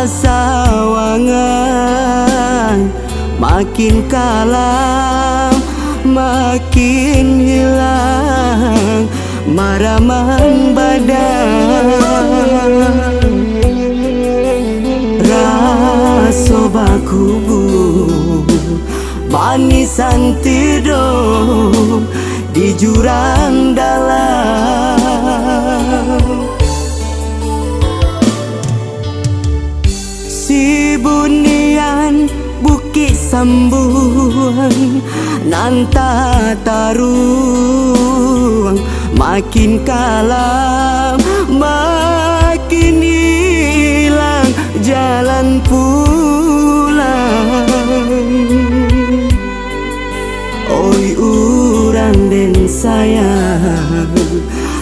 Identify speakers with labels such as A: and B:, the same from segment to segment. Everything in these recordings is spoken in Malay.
A: pasawangan, makin kalam makin hilang maraman badan. Raso bakubu manisan tidur di jurang dalam. Si bunian bukit sambuan nanta taruang, makin kalam makin hilang jalan pulang. Oi urang den sayang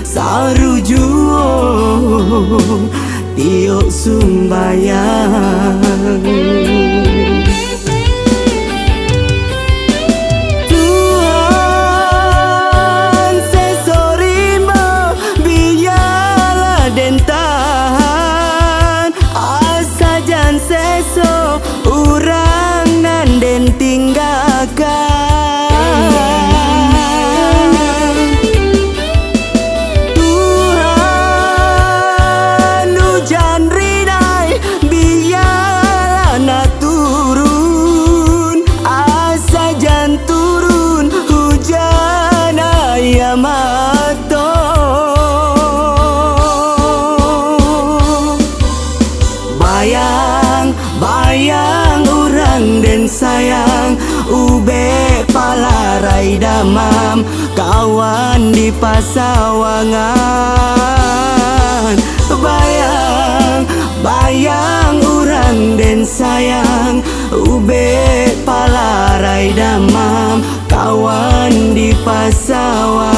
A: sarujuong tiok sumbayang. Tuhan sesorimo biarlah den tahan, asa jan seso urang nan den tinggalkan. Bayang urang den sayang ube palarai damam kawan di pasawangan. Bayang urang den sayang ube palarai damam kawan di pasawangan.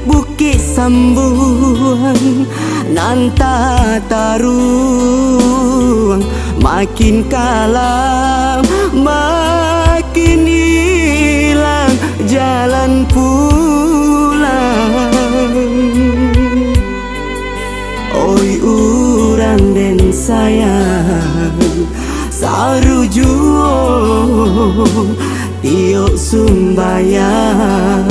A: Bukit sambuan nanta taruang, makin kalam makin hilang jalan pulang. Oi urang den sayang sarujuong tiok sumbayang.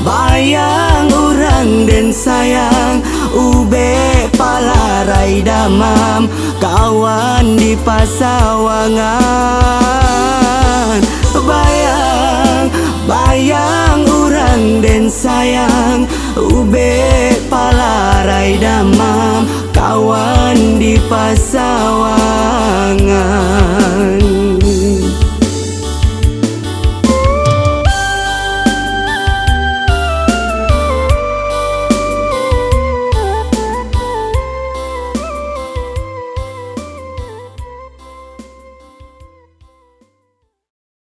A: Bayang urang den sayang ube palarai damam kawan di pasawangan. Bayang urang den sayang ube palarai damam kawan di pasawangan.